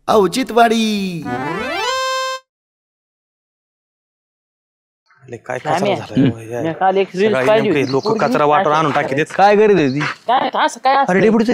औचित्यवाडी. काय लोक कचरा वाटर आणून टाकी देत. काय करीत होती? अरे डेपुटीचं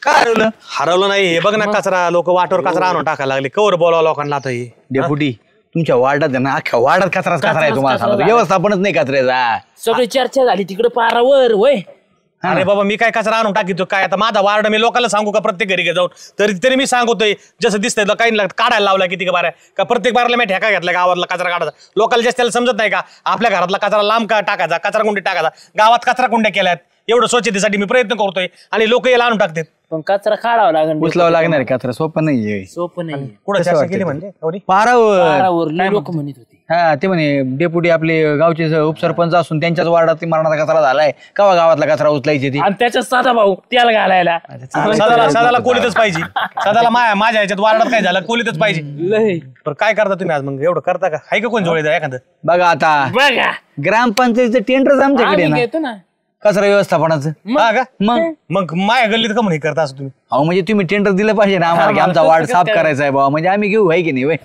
काय हरवलं? हरवलं नाही. हे बघ ना कचरा, लोक वाटवर कचरा आणून टाकायला लागले. कवर बोलावं लोकांना आता हे. डेपुटी तुमच्या वार्डात आहे ना, अख्ख्या वार्डात कचराच कचरा आहे. तुम्हाला सांगतो व्यवस्थापनच नाही कचऱ्याचा. सगळी चर्चा झाली तिकडे पारावर. वय अरे बाबा मी काय कचरा आणून टाकितो काय? आता माझा वार्ड मी लोकांना सांगू का प्रत्येक घरी जाऊन? तरी मी सांगतोय जसं दिसतंय काही काढायला लावला किती का बाऱ्या का प्रत्येक बाराला मी ठेका घेतला गावातला कचरा काढायचा. लोकांना जास्त त्याला समजत नाही का आपल्या घरातला कचरा लांब का टाकायचा, कचरा कुंडी टाकायचा. गावात कचरा कुंड्या केल्यात. एवढं स्वच्छतेसाठी मी प्रयत्न करतोय आणि लोक याला आणून टाकतात. पण कचरा काढावा लागेल, उचलावं लागणार कचरा. सोपं नाहीये. सोपं नाही. पुढे चर्चा केली म्हणजे पारावर लोक म्हणत होते. हा ते म्हणे डेपुटी आपले गावचे उपसरपंच असून त्यांच्याच वार्डात मरणाचा कचरा झालाय. कवा गावातला कचरा उचलायची ती आणि त्याच्यात साधा भाऊ त्याला घालायला. सदाला कोलीतच पाहिजे. सदाला माझ्या ह्याच्यात वार्डात काय झालं कोलीतच पाहिजे. लय पण काय करता तुम्ही आज मग? एवढं करता का? हाय का कोण जोडे एखादं? बघा आता बघा ग्रामपंचायतीचं टेंडरच आमच्याकडे आम्ही ना घेतो ना. कचरा व्यवस्थापनाचं. हा का? मग माया गल्लीत का म्हणे करता असं तुम्ही? अहो म्हणजे तुम्ही टेंडर दिलं पाहिजे ना आम्हाला की आमचा वार्ड साफ करायचा आहे बाबा. म्हणजे आम्ही घेऊ आहे की नाही वय?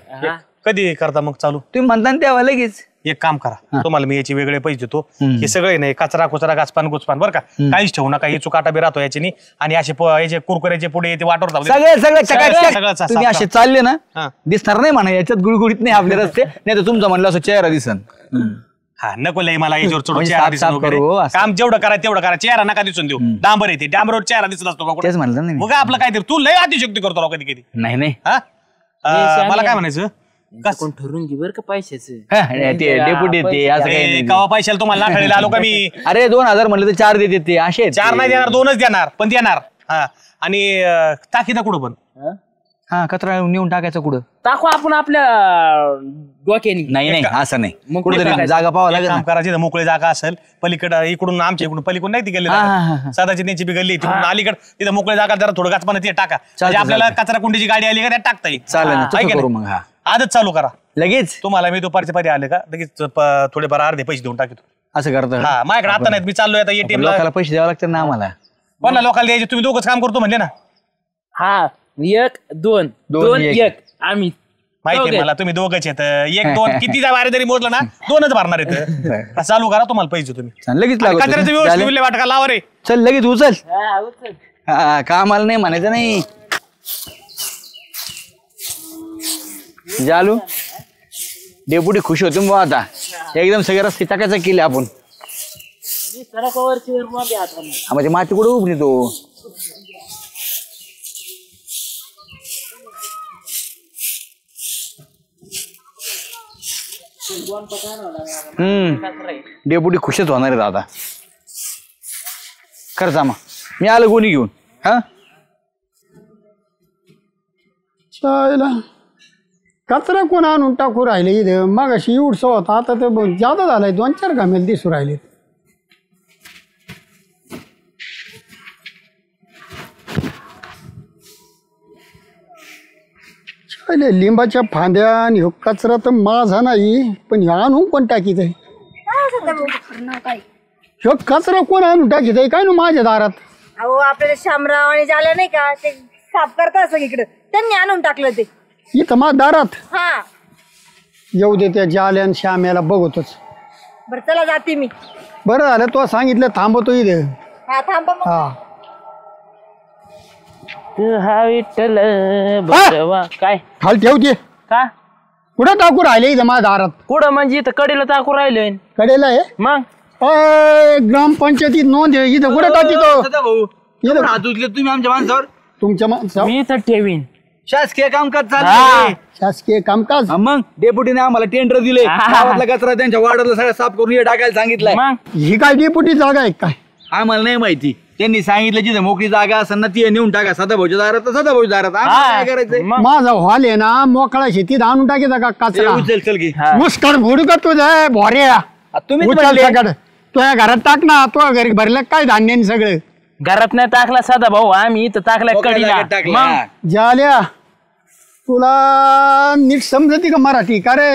कधी करता मग चालू? तुम्ही म्हणता ना तेव्हा लगेच. एक काम करा, तुम्हाला मी याचे वेगळे पैसे देतो. हे सगळे नाही कचरा कुचरा गाचपान गुचपान बरं का, काहीच ठेवू नका. हे चुकाटा बी राहतो याची आणि असे याचे कुरकुऱ्याचे पुढे ते वाटवर सगळे तुम्ही असे चालले ना दिसणार नाही म्हणा. याच्यात गुळगुळीत नाही आपले रस्ते. नाही तर तुमचं म्हणलं असं चेहरा दिसन. हा नको लय मला याच्यावर चढून चेहरा दिसून वगैरे. काम जेवढं करायचं तेवढं करा. चेहरा नका दिसून देऊ. डांबर येते डांबरवर चेहरा दिसत असतो का? तेच म्हणलं नाही मग आपलं काहीतरी तू लय अतिशक्ती करतो कधी कधी. नाही नाही मला काय म्हणायचं कोण ठरवून घे बरं का पैशाचं. ते डेपुटी ते असं काही कवा पैशाला तुम्हाला नाठाळीला आलो का मी? अरे 2000 म्हणलं तर 4 देते ते असे. 4 नाही देणार, 2च देणार पण देणार. हा आणि टाकी कुठं पण हा कचरा नेऊन टाकायचं कुठं टाकू आपण आपल्या डोक्यानी. नाही नाही असं नाही. मग कुठेतरी जागा पाहावं लागेल. काम करायची मोकळी जागा असेल पलीकडे इकडून आमच्या इकडून पलीकडून नाही ती गल्ली सदाची त्यांची बी गल्ली तिकडून अलीकडे तिथं मोकळी जागा जरा थोडं गाचपानं ते टाका. म्हणजे आपल्याला कचरा कुंडीची गाडी आली का त्यात टाकता येईल. चालेल मग. हा आजच चालू करा लगेच. तुम्हाला मी दुपारच्या पारी आले का लगेच थोडेफार अर्धे पैसे देऊन टाकतो. असं करतो. हा माझ्याकडे आता नाहीत. मी चाललोय आता एटीएम लोकांना पैसे द्यावे लागतात ना आम्हाला. कोणा लोकांना द्यायचे? तुम्ही दोघंच काम करतो म्हणले ना. हा 1 2 2 1 आम्ही माहिती आहे मला. तुम्ही दोघंच येत 1 2 किती बारे जरी मोजलं ना 2च भरणार येत. चालू करा तुम्हाला पैसे तुम्ही लगेच कचऱ्याचं व्यवस्थित वाटका लावा रे. चल लगेच उचल. कामाला नाही म्हणायचं नाही. जालू डेपुटी खुश होतो मग आता एकदम सगळे रस्ते टाकायचं केले आपण. म्हणजे माती कुठे उभरी तो. डेपुटी खुशच होणार आहे दादा. खरंच मग मी आलो कोणी घेऊन. हा कचरा कोण आणून टाकू राहिले इथे? मग अशी उडसा होता आता तर जादा झालाय. 2-4 घामेल दिसू राहिले. लिंबाच्या फांद्या आणि कचरा तर माझा नाही पण आणून कोण टाकीत आहे? कचरा कोण आणून टाकीत आहे काय ना माझ्या दारात? अहो आपल्याला शामराव आणि झालं नाही का ते साफ करता असं इकडं त्यांनी आणून टाकलं ते इथं माझ्या दारात. हा येऊ दे त्या जाल्या आणि श्याम्याला बघतोच. बरं चला जाते मी. बरं झालं तो सांगितलं थांबतो इथे. हा थांबा मग. हा हा विठ्ठल बसवा. काय खाली ठेवते का कुठं टाकू राहिले इथं माझ्या दारात? कुठं म्हणजे इथं कडेला टाकू राहिलोय. कडेला आहे मग ग्रामपंचायतीत नोंद आहे इथं. कुठं टाकीतो? तुम्ही आमच्या माणसावर. तुमच्या माणसावर मी इथं ठेवीन. शासकीय कामकाज चालू. शासकीय कामकाज. मग डेपुटीने आम्हाला टेंडर दिले. गावातला कचरा त्यांच्या वार्डातला सगळं साफ करून हे टाकायला सांगितलंय. ही काय डेपुटी जागा आहे काय? आम्हाला नाही माहिती. त्यांनी सांगितलं जिथे मोकळी जागा असेल ना ती नेऊन टाका. सदाभाऊच्या दारात तर सदाभाऊच्या दारात. काय करायचंय? माझा हॉल आहे ना मोकळा शेतीत आणून टाकायचा का कचरा? उचल चल की मुस्कड फोडू का तुझ्या भोऱ्या? तुम्ही तुझ्या घरात टाक ना. तुझ्या घरी भरलं काय धान्य सगळं? घरात नाही टाकला साधा भाऊ आम्ही इथं टाकला कडीला. झाल्या तुला नीट समजते का मराठी का रे?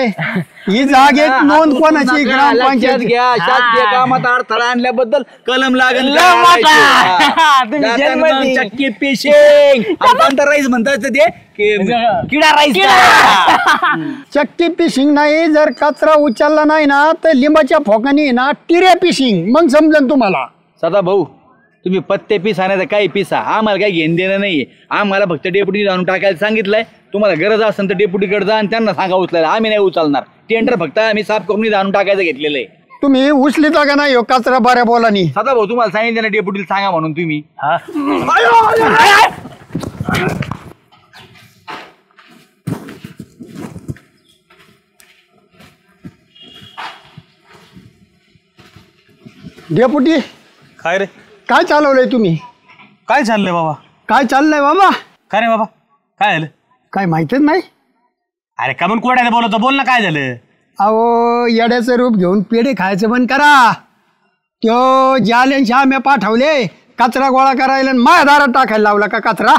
ही जागेत नोंद कोणाची ग्रामपंचायत घ्या शासकीय कामात अडथळा आणल्याबद्दल कलम लागेल चक्की पिशिंग राईस म्हणतात ते किडा राईस चक्की पिशिंग नाही. जर कचरा उचलला नाही ना तर लिंबाच्या फोकानी ना टिऱ्या पिशिंग, मग समजेल तुम्हाला. सदा भाऊ तुम्ही पत्ते पिसा नाही तर काही पिसा, आम्हाला काही घेणं देणं नाहीये. आम्हाला फक्त डेप्युटी जाणून टाकायला सांगितलंय. तुम्हाला गरज असेल तर डेप्युटीकडे जा आणि त्यांना सांगा उचलायला. आम्ही नाही उचलणार. टेंडर फक्त आम्ही साफ करून जाणून टाकायचं घेतलेलं आहे. तुम्ही उचलिता का नाही हो कचरा बऱ्या बोलानी? सदा भाऊ तुम्हाला सांगितलं ना डेप्युटीला सांगा म्हणून तुम्ही. डेपुटी काय रे काय चालवलंय तुम्ही? काय चाललंय बाबा? काय चाललंय बाबा? काय रे बाबा काय झालं? काय माहितीच नाही? अरे का म्हणून कोड्याने बोलतो, बोल ना काय झालं? अहो येड्याचं रूप घेऊन पेढे खायचं बंद करा. त्यो जाल्यांच्या आम्ही पाठवले कचरा गोळा करायला आणि माझ्या दारात टाकायला लावला का कचरा?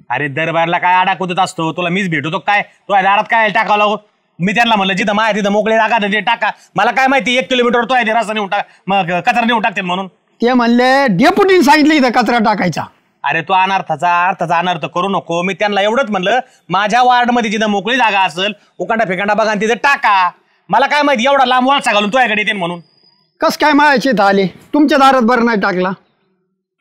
अरे दरबारला काय आडाकुदत असतो, तुला मीच भेटतो काय? तो दारात काय टाकावं लागो? मी त्यांना म्हणलं जिथं माया तिथं मोकळे जागा ते टाका. मला काय माहिती 1 किलोमीटर तो आहे ते रस्ता नेऊन टाक, मग कचरा नेऊन टाकते म्हणून. ते म्हणले डेपुटीने सांगितलं इथं कचरा टाकायचा. अरे तो अर्थाचा अनर्थ करू नको. मी त्यांना एवढंच म्हणलं माझ्या वार्डमध्ये जिथं मोकळी जागा असेल उकांडा फेकांडा बघा तिथं टाका. मला काय माहिती एवढा लांब वळसा घालून तुझ्याकडे येते म्हणून. कस काय मायाचे आले तुमच्या दारात बरं नाही टाकला?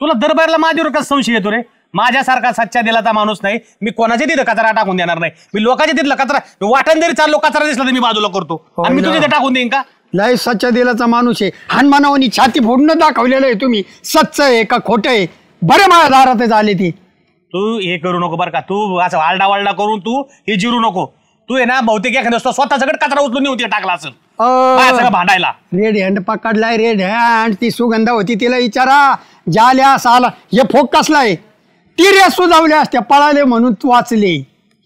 तुला दरबारला माझ्यावर कसं संशय येतो रे? माझ्यासारखा सच्चा दिलाचा माणूस नाही मी. कोणाच्या तिथं कचरा टाकून देणार नाही. मी लोकांच्या तिथलं कचरा वाटण जरी चाललो कचरा दिसला तर मी बाजूला करतो आणि मी तुझ्या टाकून देईन का? लय सच्चा दिलाचा माणूस आहे. हनुमानावनी छाती फोडून दाखवलेलं आहे तुम्ही. सच्च आहे का खोटं आहे? बरं माझ्या दारातच आले ती. तू हे करू नको बरं का. तू असं वालडा करून तू हे जिरू नको. तू आहे ना बहुतेक एखाद्या स्वतः सगळं कचरा उचलून नेऊन टाकला असेल सगळं भांडायला. रेड हँड पकडलाय. रेड हँड ती सुगंधा होती तिला विचारा. जाल्या साला हे फोक कसलाय? तिऱ्या सुजावल्या असत्या पळाले म्हणून तू वाचले.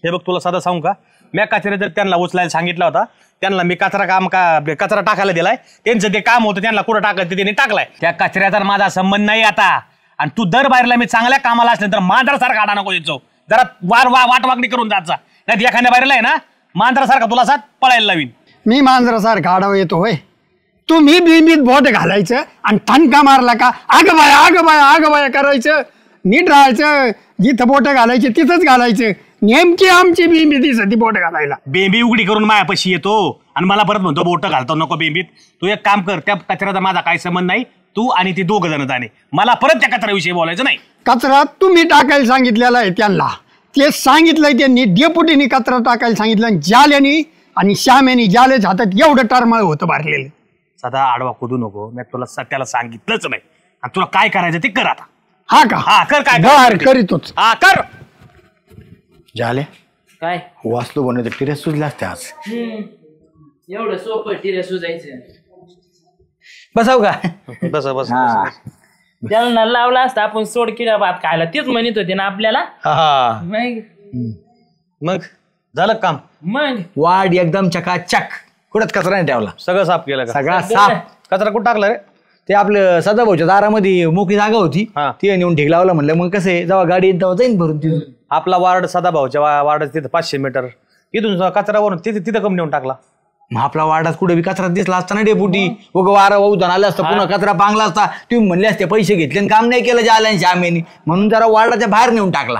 हे बघ तुला साधा सांगू का? मी कचरा जर त्यांना उचलायला सांगितला होता त्यांना मी कचरा टाकायला दिलाय. त्यांचं ते काम होतं त्यांना कुठं टाकायचं त्यांनी टाकलाय. त्या कचऱ्याचा माझा संबंध नाही आता. आणि तू दर बाहेरला मी चांगल्या कामाला असल्यानंतर मांजरासारखा आडा नको यायचो. जरा वाटवागणी करून जायचा. नाही एखाद्या बाहेरला आहे ना मांजरासारखा तुला साथ पळायला लावीन. मी मांजरासारखा आडावा येतो होय? तुम्ही बिंबीत बोट घालायचं आणि ठणका मारला का आग बाया करायचं. नीट राहायचं. जिथं बोट घालायचे तिथंच घालायचं. नेमकी आमची बिंबी दिसती बोट घालायला. बेंबी उघडी करून मायापाशी येतो आणि मला परत म्हणतो बोट घालतो नको बेंबीत. तू एक काम कर त्या कचऱ्याचा माझा काही संबंध नाही. तू आणि ती 2 जण जाणे. मला परत त्या कचऱ्याविषयी बोलायचं नाही. कचरा तुम्ही टाकायला सांगितलेला आहे त्यांना. ते सांगितलंय त्यांनी. डेपुटीने कचरा टाकायला सांगितलं. जाल्यानी आणि श्यामेनी जालेच हातात एवढं टरमाळ होतं भरलेलं. सदा आडवा खोदू नको. मी तुला त्याला सांगितलंच नाही. आणि तुला काय करायचं ते कर आता. हा का? हा कर. काय बर करीतोच. हा कर. झाले काय वाचलो बनवते टिऱ्या सुजल्या असते आज. एवढं सोपं टिऱ्या सुजायचं? बसाव का? बस बस. त्यांना लावला असता आपण सोड किडा भात खायला. तेच म्हणत होते ना आपल्याला. हा मग झालं काम. मग वाढ एकदम चकाचक. कुठंच कचरा नाही ठेवला. सगळं साफ केलं का? सगळा साफ. कचरा कुठं टाकला रे? ते आपलं सदाभाऊच्या दारामध्ये मोकळी जागा होती. हा. ती नेऊन ठेक लावलं. म्हणलं मग कसं आहे जेव्हा गाडी येईल तेव्हा जाईन भरून तिथून. आपला वार्ड सदाभाऊच्या वार्ड तिथं 500 मीटर इथून कचरावरून तिथं कमी नेऊन टाकला. मग आपला वार्डात कुठे बी कचरा दिसला असता ना डेपुटी. वारा वाहून आला असता पुन्हा कचरा पांगला असता. तुम्ही म्हणले असते पैसे घेतले आणि काम नाही केलं जाल्याने आम्ही म्हणून जरा वार्डाच्या बाहेर नेऊन टाकला.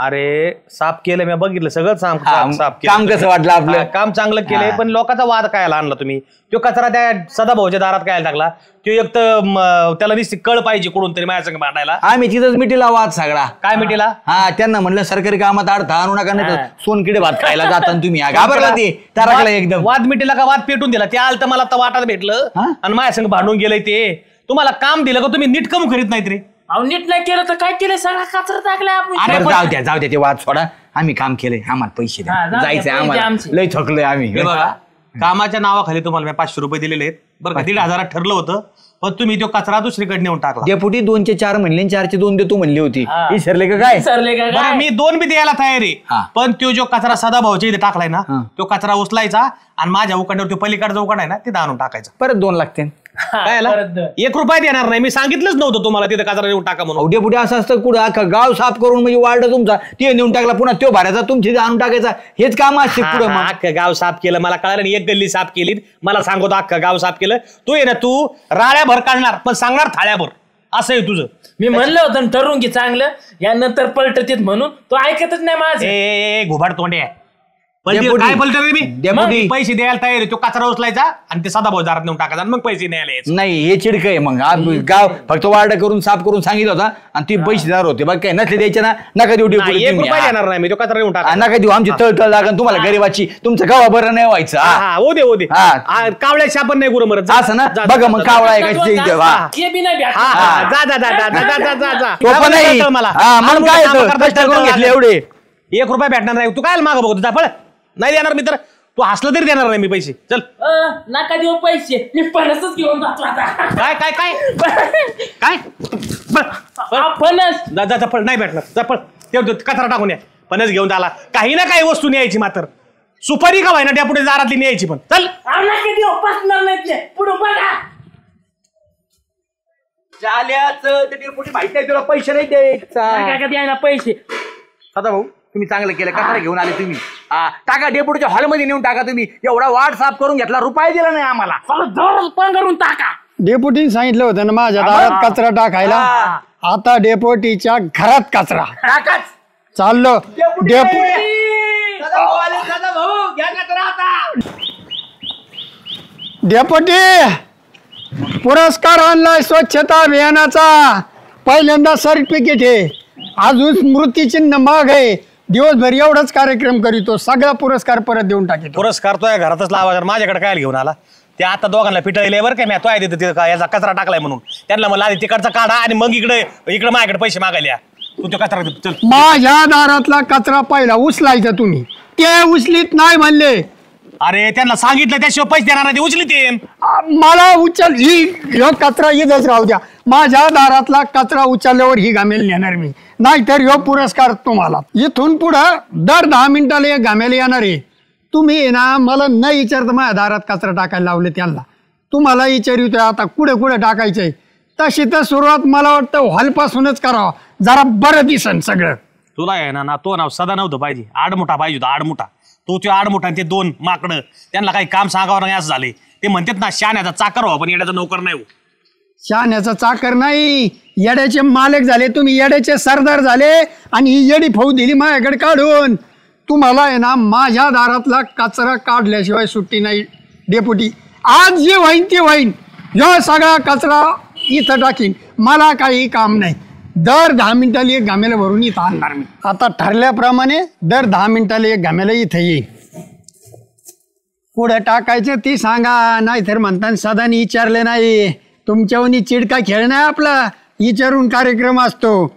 अरे साफ केलं मी बघितलं सगळं साफ केलं. काम कसं वाटलं आपलं? काम चांगलं केलंय पण लोकांचा वाद काय आणला तुम्ही? तो कचरा त्या सदाभाऊच्या दारात काय टाकला? तो एक तर त्याला निश्चित कळ पाहिजे कुठून तरी माझ्या संग भांडायला. आम्ही तिथंच मिटीला वाद सगळा. काय मिटीला? हा त्यांना म्हणलं सरकारी कामात अडथळा आणू नका नाही तर सोनकिडे भात खायला जाताना तुम्ही घाबरला ते तारकला एकदम. वाद मिटीला का वाद पेटून दिला? ते आलं तर मला तर वाटायला भेटलं आणि माझ्या संग भांडून गेलंय ते. तुम्हाला काम दिलं का तुम्ही नीट कम करीत नाहीत रे? अहो नीट नाही केलं तर काय केलं? सगळा कचरा टाकला आपण. अरे जाऊ द्या ते वाद सोडा. आम्ही काम केलंय. आम्हाला पैसे द्या. हा, जाऊ द्या, जायचंय पैसे आम्हाला. आमचे. लय थकलोय आम्ही. हे बघा कामाच्या नावाखाली तुम्हाला मी 500 रुपये दिलेले आहेत बरं का. 1,500 ठरलं होतं पण तुम्ही तो कचरा दुसरीकडे नेऊन टाकला. डेपुटी 2चे 4 म्हणले आणि 4चे 2 देतो म्हणली होती. विसरले का काय? सरले का बरं काय? मी 2 बी द्यायला तयार आहे पण तो जो कचरा सदाभाऊच्या इथे टाकलाय ना तो कचरा उचलायचा आणि माझ्या उकांड्यावर तो पलीकडचा उकांड आहे ना तिथं आणून टाकायचा. परत 2 लागते. काय आला? परत दर. 1 रुपया देणार नाही. मी सांगितलंच नव्हतं तुम्हाला तिथं कचरा नेऊन टाका म्हणून. अवडे पुढे असं असतं कुठं अख्खा गाव साफ करून म्हणजे वार्ड तुमचा ते नेऊन टाकला पुन्हा तो भरायचा तुमची आणून टाकायचा हेच काम असते पुढे हा, मग अख्खं गाव साफ केलं मला कळालं नाही. 1 गल्ली साफ केली मला सांगतो अख्खं गाव साफ केलं. तू ये ना तू राळ्याभर काढणार पण सांगणार थाळ्याभर असं आहे तुझं. मी म्हणलं होतं ना, ठरवून घे चांगलं यानंतर पलटतीत म्हणून तो ऐकतच नाही माझं. ए घुबाड तोंडे आहे. डेपुटी. काय बोलतो रे मी डेपुटी. मग पैसे द्यायला तयार आहे. तो कचरा उचलायचा आणि ते सदाभाऊ दारात नेऊन टाकायचा आणि मग पैसे न्यायला यायचे. नाही हे चिडक आहे मग गाव फक्त वार्ड करून साफ करून सांगितलं होता आणि ती पैसे देणार होते बाकी काय नसले द्यायचे ना नका देऊ नाही, डेपुटी 1 तुम्ही. रुपया देणार नाही मी. तो कचरा नेऊन हा, टाका. नका देऊ आमची तळतळ लागन तुम्हाला गरीबाची तुमचं गावा बरं नाही व्हायचं हा. हो दे हा. कावळ्याशी आपण नाही गुरु मरत. जा. असं ना जा, बघा जा, मग जा, कावळा जा. आहे का ते हा. हे बी नाही भेटणार. हा, जा जा जा जा जा जा जा जा जा. तो पण नाही कळतं मला. हा मग काय कामं येतं? करता कष्ट करून करता घेतले एवढे 1 रुपया भेटणार नाही. तू काय मागं बघतो जा पळ. नाही देणार मी तर तू हसलं तरी देणार नाही मी पैसे. चल. नका देऊ पैसे मी पणसच घेऊन जातो आता. काय काय काय काय फणस जा जा जा, पळ. नाही भेटणार. जा पळ. ते कचरा टाकून या. पणच घेऊन आला काही ना काही वस्तू न्यायची मात्र सुपारी का व्हायना त्या पुढे दारातली न्यायची पण. चल. नका देऊ पसणार नाही पुढे बघा. माहिती नाही तुला पैसे नाही द्यायचा नका द्यायला पैसे. सदा भाऊ तुम्ही चांगलं केलं कचरा घेऊन आले तुम्ही हा टाका डेपुटीच्या हॉलमध्ये नेऊन टाका तुम्ही एवढा वार्ड साफ करून घेतला रुपया दिला नाही आम्हाला चला जोर पण करून टाका. डेपुटीने सांगितलं होतं ना माझ्या दारात कचरा टाकायला. आता डेपुटीच्या घरात कचरा टाकाच चाललो. डेपो डेपुटी पुरस्कार आणलाय स्वच्छता अभियानाचा. पहिल्यांदा सर्टिफिकेट आहे अजून स्मृतिचिन्ह माग आहे. दिवसभर एवढाच कार्यक्रम करीतो सगळा पुरस्कार परत देऊन टाकीतो. पुरस्कार तो या घरातच लावायचा. माझ्याकडे काय घेऊन आला ते आता दोघांना पिटळले बरं काय मी तो आहे तिथं तिथं याचा कचरा टाकलाय म्हणून त्यांना मला आधी तिकडचा काढा आणि मग इकडे माझ्याकडे पैसे मागायला या. तू तो कचरा देतो. चल. माझ्या दारातला कचरा पहिला उचलायचा तुम्ही ते उचलीत नाही म्हणले. अरे त्यांना सांगितलं त्याशिवाय पैसे देणार नाही. ते उचली ते मला उचल ह्यो कचरा इथंच राहू द्या. माझ्या दारातला कचरा उचलल्यावर ही घामेल नेणार मी नाहीतर ह्यो पुरस्कार तुम्हाला. इथून पुढं दर 10 मिनिटाला एक घामेल येणार आहे. तुम्ही आहे ना मला न विचारता माझ्या दारात कचरा टाकायला लावले त्यांना. तुम्हाला विचारितोय आता कुठे कुठे टाकायचंय. तशी तर सुरुवात मला वाटतं हॉलपासूनच करावं जरा बरं दिसन सगळं. तुला आहे ना तो नाव सदा नव्हतं पाहिजे. आडमुठा पाहिजे होता आडमुठा. तो आडमुठा आणि ते 2 माकडं त्यांना काही काम सांगावं नाही असं झाले. ते म्हणतात ना शाण्याचा चाकर व्हा पण येण्याचा नोकर नाही हो. शहाण्याचा चाकर नाही येड्याचे मालक झाले तुम्ही. येड्याचे सरदार झाले आणि ही येडी फौज दिली माझ्याकडे काढून. तुम्हाला आहे ना माझ्या दारातला कचरा काढल्याशिवाय सुट्टी नाही डेपुटी. आज जे होईन ते होईन. ह्यो सगळा कचरा इथं टाकीन. मला काही काम नाही. दर 10 मिनिटाला एक घामेला भरून इथं आणणार मी. आता ठरल्याप्रमाणे दर 10 मिनिटाला एक घामेला इथं येईल. पुढे टाकायचं ती सांगा नाहीतर म्हणताना सदानी विचारले नाही. तुमच्यावनी चिडका खेळ नाही आपला विचारून कार्यक्रम असतो.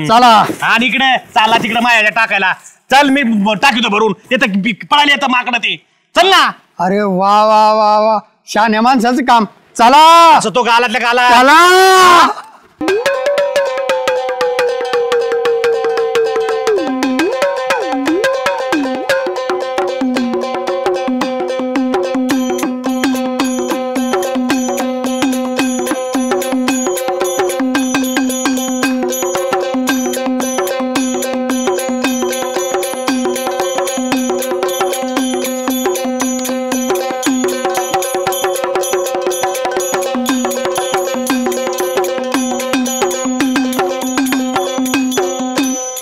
चला आणि इकडे चालला तिकडे माझ्या टाकायला. चल मी टाकितो भरून. येतं पळाले येतं माकडं ते. चल ना. अरे वा वा वा वा शान्या माणसाचं काम. चला असं तो गालातल्या गाला. चला